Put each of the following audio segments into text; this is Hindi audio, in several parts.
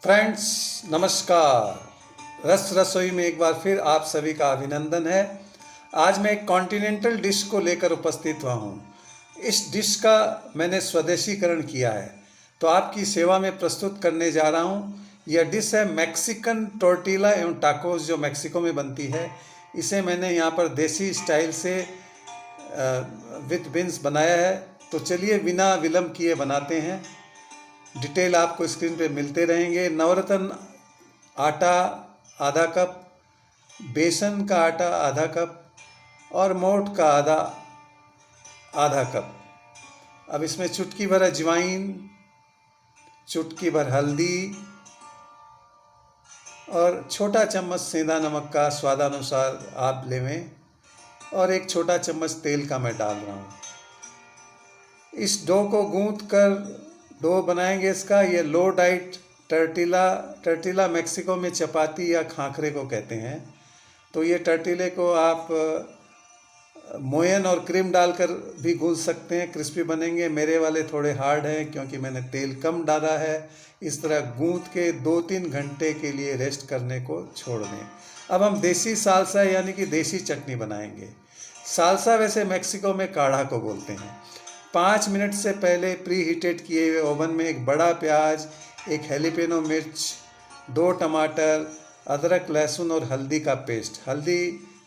फ्रेंड्स, नमस्कार। रस रसोई में एक बार फिर आप सभी का अभिनंदन है। आज मैं एक कॉन्टिनेंटल डिश को लेकर उपस्थित हुआ हूँ। इस डिश का मैंने स्वदेशीकरण किया है, तो आपकी सेवा में प्रस्तुत करने जा रहा हूँ। यह डिश है मैक्सिकन टोर्टिला एवं टाकोस, जो मैक्सिको में बनती है। इसे मैंने यहाँ पर देसी स्टाइल से विथ बीन्स बनाया है। तो चलिए बिना विलंब किए बनाते हैं। डिटेल आपको स्क्रीन पे मिलते रहेंगे। नवरत्न आटा आधा कप, बेसन का आटा आधा कप और मोठ का आधा कप। अब इसमें चुटकी भर अजवाइन, चुटकी भर हल्दी और छोटा चम्मच सेंधा नमक का स्वादानुसार आप लेवें, और एक छोटा चम्मच तेल का मैं डाल रहा हूँ। इस डो को गूंथ कर डो बनाएंगे इसका। ये लो डाइट टर्टिला मैक्सिको में चपाती या खाखरे को कहते हैं। तो ये टर्टिले को आप मोयन और क्रीम डालकर भी गूंथ सकते हैं, क्रिस्पी बनेंगे। मेरे वाले थोड़े हार्ड हैं क्योंकि मैंने तेल कम डाला है। इस तरह गूंथ के 2-3 घंटे के लिए रेस्ट करने को छोड़ दें। अब हम देसी सालसा यानी कि देसी चटनी बनाएंगे। सालसा वैसे मैक्सिको में काढ़ा को बोलते हैं। 5 मिनट से पहले प्री हीटेड किए हुए ओवन में एक बड़ा प्याज, एक हैलीपेनो मिर्च, 2 टमाटर, अदरक, लहसुन और हल्दी का पेस्ट।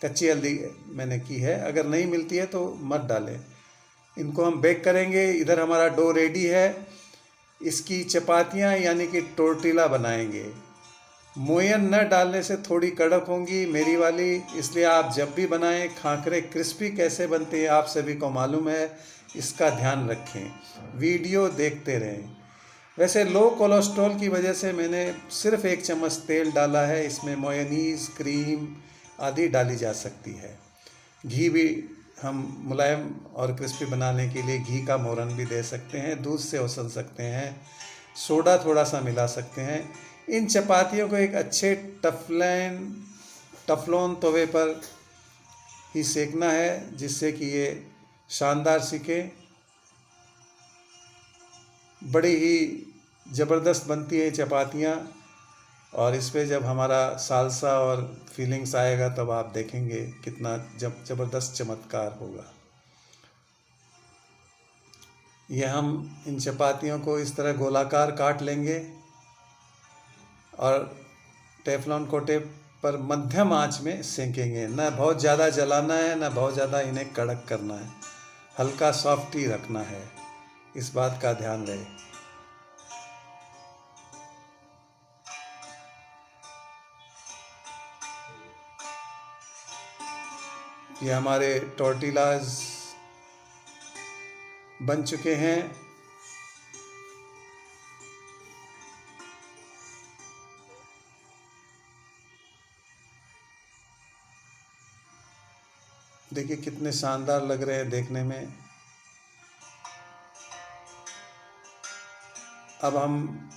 कच्ची हल्दी मैंने की है, अगर नहीं मिलती है तो मत डालें। इनको हम बेक करेंगे। इधर हमारा डो रेडी है। इसकी चपातियाँ यानी कि टोर्टिला बनाएंगे। मोयन न डालने से थोड़ी कड़क होंगी मेरी वाली, इसलिए आप जब भी बनाएं खाखरे क्रिस्पी कैसे बनते हैं आप सभी को मालूम है, इसका ध्यान रखें। वीडियो देखते रहें। वैसे लो कोलेस्ट्रॉल की वजह से मैंने सिर्फ 1 चम्मच तेल डाला है। इसमें मेयोनीज, क्रीम आदि डाली जा सकती है। घी भी हम मुलायम और क्रिस्पी बनाने के लिए घी का मोरन भी दे सकते हैं, दूध से उसल सकते हैं, सोडा थोड़ा सा मिला सकते हैं। इन चपातियों को एक अच्छे टफलोन तवे पर ही सेकना है, जिससे कि ये शानदार सिके। बड़ी ही ज़बरदस्त बनती है चपातियाँ, और इस पे जब हमारा सालसा और फीलिंग्स आएगा तब आप देखेंगे कितना ज़बरदस्त चमत्कार होगा। ये हम इन चपातियों को इस तरह गोलाकार काट लेंगे और टेफलॉन कोटे पर मध्यम आंच में सेंकेंगे। न बहुत ज़्यादा जलाना है, न बहुत ज़्यादा इन्हें कड़क करना है। हल्का सॉफ्ट ही रखना है, इस बात का ध्यान रहे। ये हमारे टोर्टिलाज बन चुके हैं। देखिए कितने शानदार लग रहे हैं देखने में। अब हम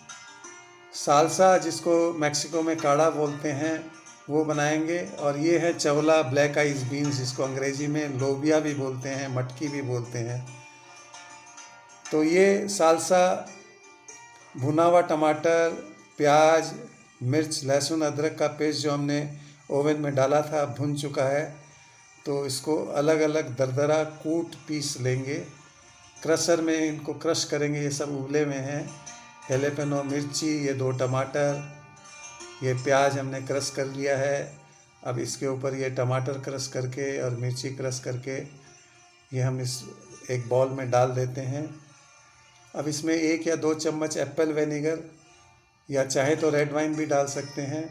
सालसा, जिसको मैक्सिको में काढ़ा बोलते हैं, वो बनाएंगे। और ये है चवला ब्लैक आइज बीन्स, जिसको अंग्रेजी में लोबिया भी बोलते हैं, मटकी भी बोलते हैं। तो ये सालसा भुना हुआ टमाटर, प्याज, मिर्च, लहसुन, अदरक का पेस्ट जो हमने ओवन में डाला था भुन चुका है। तो इसको अलग अलग दरदरा कूट पीस लेंगे। क्रशर में इनको क्रश करेंगे। ये सब उबले में हैं। हैलेपेनो मिर्ची, ये 2 टमाटर, ये प्याज हमने क्रश कर लिया है। अब इसके ऊपर ये टमाटर क्रश करके और मिर्ची क्रश करके ये हम इस एक बॉल में डाल देते हैं। अब इसमें 1 या 2 चम्मच एप्पल विनेगर, या चाहे तो रेड वाइन भी डाल सकते हैं,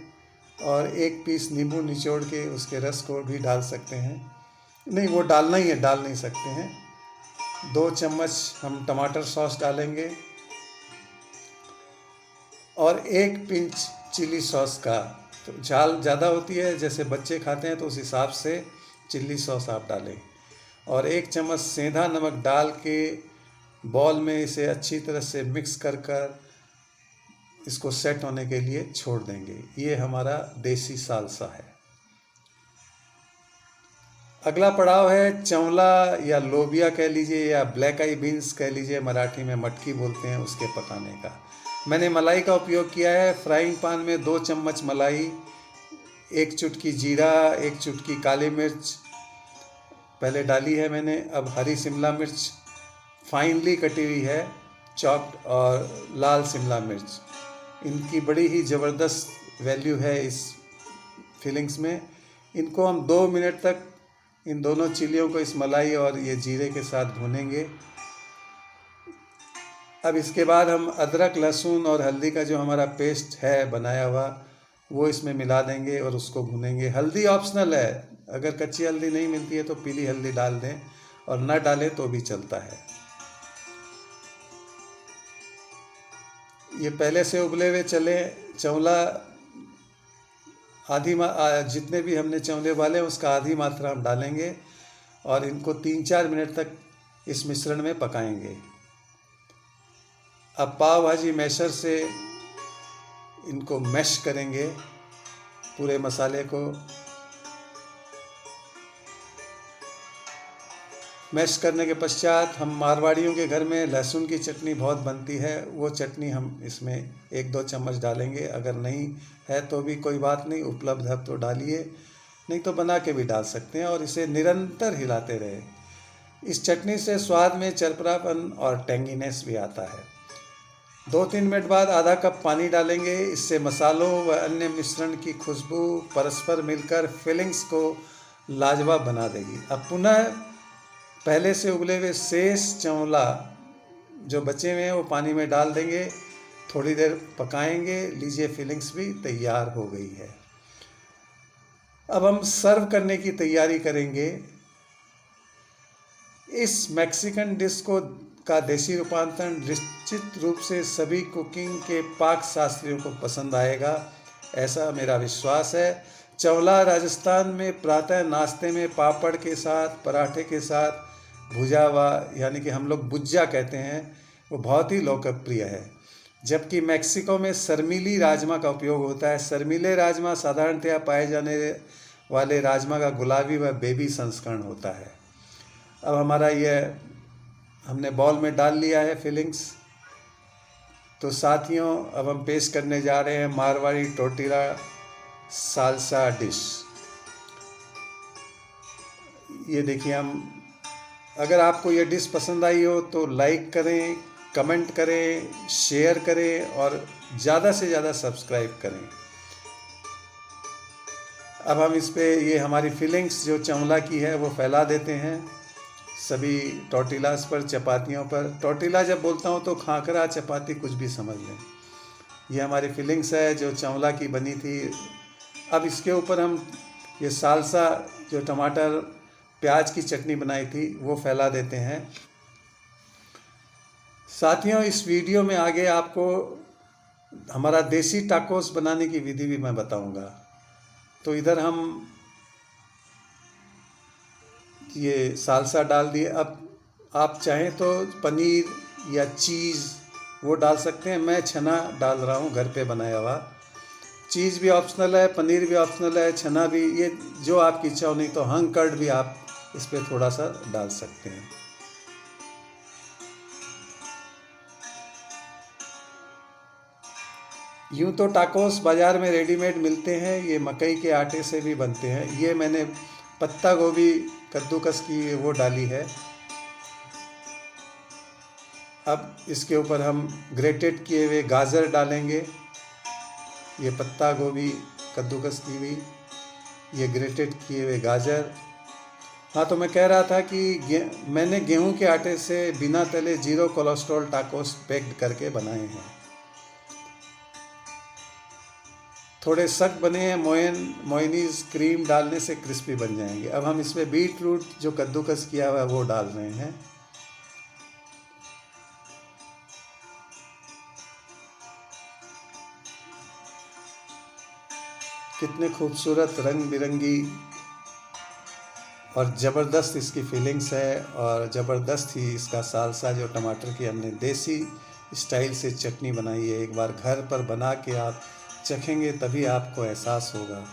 और 1 पीस नींबू निचोड़ के उसके रस को भी डाल सकते हैं। नहीं, वो डालना ही है, डाल नहीं सकते हैं। 2 चम्मच हम टमाटर सॉस डालेंगे, और 1 पिंच चिली सॉस का। तो झाल ज़्यादा होती है, जैसे बच्चे खाते हैं तो उस हिसाब से चिली सॉस आप डालें। और 1 चम्मच सेंधा नमक डाल के बॉल में इसे अच्छी तरह से मिक्स कर इसको सेट होने के लिए छोड़ देंगे। ये हमारा देसी सालसा है। अगला पड़ाव है चंवला या लोबिया कह लीजिए, या ब्लैक आई बीन्स कह लीजिए, मराठी में मटकी बोलते हैं, उसके पकाने का। मैंने मलाई का उपयोग किया है। फ्राइंग पैन में 2 चम्मच मलाई, 1 चुटकी जीरा, 1 चुटकी काली मिर्च पहले डाली है मैंने। अब हरी शिमला मिर्च फाइनली कटी हुई है, चॉप्ड, और लाल शिमला मिर्च, इनकी बड़ी ही ज़बरदस्त वैल्यू है इस फीलिंग्स में। इनको हम 2 मिनट तक इन दोनों चिलियों को इस मलाई और ये जीरे के साथ भूनेंगे। अब इसके बाद हम अदरक, लहसुन और हल्दी का जो हमारा पेस्ट है बनाया हुआ, वो इसमें मिला देंगे और उसको भूनेंगे। हल्दी ऑप्शनल है, अगर कच्ची हल्दी नहीं मिलती है तो पीली हल्दी डाल दें, और न डालें तो भी चलता है। ये पहले से उबले हुए चले चंवला जितने भी हमने चंवले उबाले उसका आधी मात्रा हम डालेंगे, और इनको 3-4 मिनट तक इस मिश्रण में पकाएंगे। अब पाव भाजी मैशर से इनको मैश करेंगे, पूरे मसाले को मैश करने के पश्चात हम मारवाड़ियों के घर में लहसुन की चटनी बहुत बनती है, वो चटनी हम इसमें 1-2 चम्मच डालेंगे। अगर नहीं है तो भी कोई बात नहीं, उपलब्ध है तो डालिए, नहीं तो बना के भी डाल सकते हैं, और इसे निरंतर हिलाते रहें। इस चटनी से स्वाद में चरपरापन और टेंगीनेस भी आता है। 2-3 मिनट बाद आधा कप पानी डालेंगे। इससे मसालों व अन्य मिश्रण की खुशबू परस्पर मिलकर फिलिंग्स को लाजवाब बना देगी। अब पुनः पहले से उबले हुए शेष चंवला जो बचे हुए हैं वो पानी में डाल देंगे, थोड़ी देर पकाएंगे। लीजिए, फिलिंग्स भी तैयार हो गई है। अब हम सर्व करने की तैयारी करेंगे। इस मैक्सिकन डिश का देसी रूपांतरण निश्चित रूप से सभी कुकिंग के पाक शास्त्रियों को पसंद आएगा, ऐसा मेरा विश्वास है। चंवला राजस्थान में प्रातः नाश्ते में पापड़ के साथ, पराठे के साथ भुजा हुआ, यानी कि हम लोग भुज्जा कहते हैं, वो बहुत ही लोकप्रिय है। जबकि मैक्सिको में शर्मीली राजमा का उपयोग होता है। शर्मीले राजमा साधारणतया पाए जाने वाले राजमा का गुलाबी व बेबी संस्करण होता है। अब हमारा यह हमने बॉल में डाल लिया है फिलिंग्स। तो साथियों, अब हम पेश करने जा रहे हैं मारवाड़ी टोर्टिला सालसा डिश। ये देखिए, अगर आपको ये डिश पसंद आई हो तो लाइक करें, कमेंट करें, शेयर करें और ज़्यादा से ज़्यादा सब्सक्राइब करें। अब हम इस पे ये हमारी फिलिंग्स जो चंवला की है वो फैला देते हैं सभी टोर्टिलास पर, चपातियों पर। टोर्टिला जब बोलता हूँ तो खाकरा, चपाती, कुछ भी समझ लें। ये हमारी फिलिंग्स है जो चंवला की बनी थी। अब इसके ऊपर हम ये सालसा जो टमाटर प्याज की चटनी बनाई थी वो फैला देते हैं। साथियों, इस वीडियो में आगे आपको हमारा देसी टाकोस बनाने की विधि भी मैं बताऊंगा। तो इधर हम ये सालसा डाल दिए। अब आप चाहें तो पनीर या चीज़ वो डाल सकते हैं। मैं छना डाल रहा हूँ, घर पे बनाया हुआ। चीज़ भी ऑप्शनल है, पनीर भी ऑप्शनल है, छना भी, ये जो आपकी इच्छा हो। नहीं तो हंग कर्ड भी आप इस पर थोड़ा सा डाल सकते हैं। यूँ तो टाकोस बाज़ार में रेडीमेड मिलते हैं, ये मकई के आटे से भी बनते हैं। ये मैंने पत्ता गोभी कद्दूकस की वो डाली है। अब इसके ऊपर हम ग्रेटेड किए हुए गाजर डालेंगे। ये पत्ता गोभी कद्दूकस की हुई, ये ग्रेटेड किए हुए गाजर। हाँ, तो मैं कह रहा था कि मैंने गेहूं के आटे से बिना तले 0 कोलेस्ट्रॉल टाकोस बेक्ड करके बनाए हैं। थोड़े सख्त बने हैं, मोयनीज क्रीम डालने से क्रिस्पी बन जाएंगे। अब हम इसमें बीट रूट जो कद्दूकस किया हुआ है वो डाल रहे हैं। कितने खूबसूरत रंग बिरंगी और ज़बरदस्त इसकी फीलिंग्स है, और ज़बरदस्त ही इसका सालसा जो टमाटर की हमने देसी स्टाइल से चटनी बनाई है। एक बार घर पर बना के आप चखेंगे तभी आपको एहसास होगा।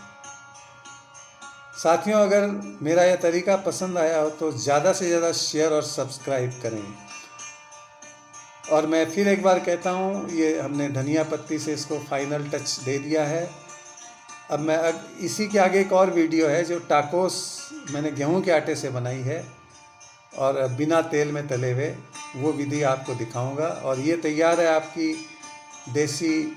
साथियों, अगर मेरा यह तरीका पसंद आया हो तो ज़्यादा से ज़्यादा शेयर और सब्सक्राइब करें, और मैं फिर एक बार कहता हूँ, ये हमने धनिया पत्ती से इसको फाइनल टच दे दिया है। अब इसी के आगे एक और वीडियो है जो टाकोस मैंने गेहूं के आटे से बनाई है और बिना तेल में तले हुए, वो विधि आपको दिखाऊंगा। और ये तैयार है आपकी देसी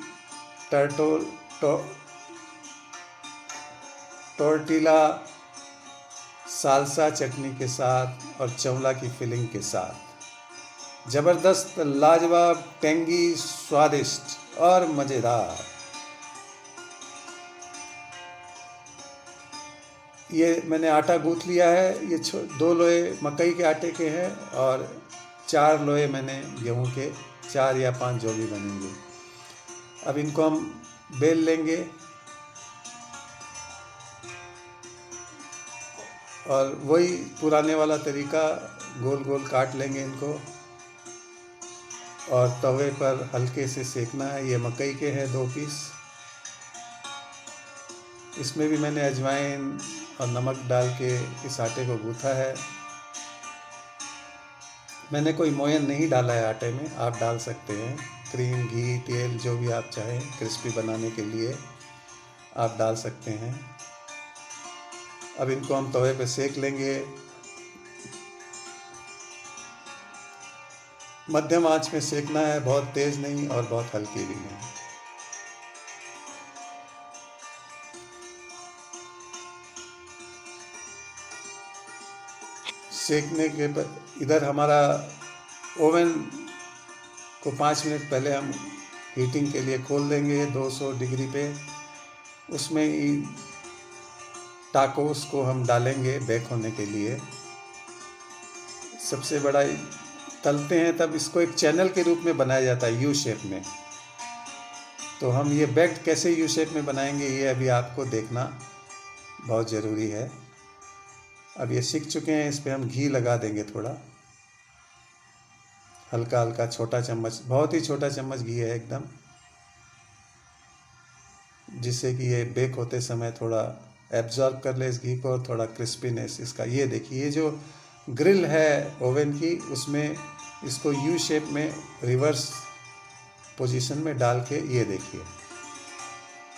टोर्टिला साल्सा चटनी के साथ और चवला की फिलिंग के साथ। ज़बरदस्त, लाजवाब, टेंगी, स्वादिष्ट और मज़ेदार। ये मैंने आटा गूँथ लिया है। ये 2 लोहे मकई के आटे के हैं और 4 लोहे मैंने गेहूं के, 4 या 5 जो भी बनेंगे। अब इनको हम बेल लेंगे और वही पुराने वाला तरीका, गोल गोल काट लेंगे इनको और तवे पर हल्के से सेकना है। ये मकई के हैं 2 पीस। इसमें भी मैंने अजवाइन और नमक डाल के इस आटे को गूँथा है। मैंने कोई मोयन नहीं डाला है आटे में, आप डाल सकते हैं। क्रीम, घी, तेल जो भी आप चाहें क्रिस्पी बनाने के लिए आप डाल सकते हैं। अब इनको हम तवे पे सेक लेंगे। मध्यम आंच में सेकना है, बहुत तेज़ नहीं और बहुत हल्की भी नहीं। सेकने के बाद इधर हमारा ओवन को 5 मिनट पहले हम हीटिंग के लिए खोल देंगे 200 डिग्री पे। उसमें टाकोस को हम डालेंगे बेक होने के लिए। सबसे बड़ा, तलते हैं तब इसको एक चैनल के रूप में बनाया जाता है, यू शेप में। तो हम ये बेक्ड कैसे यू शेप में बनाएंगे, ये अभी आपको देखना बहुत ज़रूरी है। अब ये सीख चुके हैं, इस पर हम घी लगा देंगे थोड़ा, हल्का हल्का, छोटा चम्मच, बहुत ही छोटा चम्मच घी है एकदम, जिससे कि ये बेक होते समय थोड़ा एब्जॉर्ब कर ले इस घी को और थोड़ा क्रिस्पीनेस इसका। ये देखिए, ये जो ग्रिल है ओवन की, उसमें इसको यू शेप में रिवर्स पोजीशन में डाल के, ये देखिए।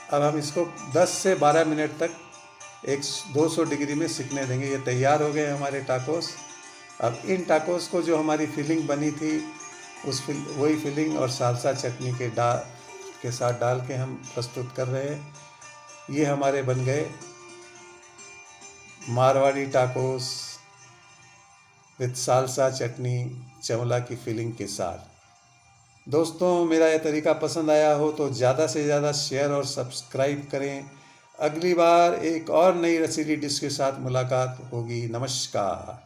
अब हम इसको 10 से 12 मिनट तक 200 डिग्री में सिकने देंगे। ये तैयार हो गए हमारे टाकोस। अब इन टाकोस को जो हमारी फिलिंग बनी थी, वही फिलिंग और साल्सा चटनी के साथ डाल के हम प्रस्तुत कर रहे हैं। ये हमारे बन गए मारवाड़ी टाकोस विद साल्सा चटनी, चवला की फिलिंग के साथ। दोस्तों, मेरा यह तरीका पसंद आया हो तो ज़्यादा से ज़्यादा शेयर और सब्सक्राइब करें। अगली बार एक और नई रसीली डिश के साथ मुलाकात होगी। नमस्कार।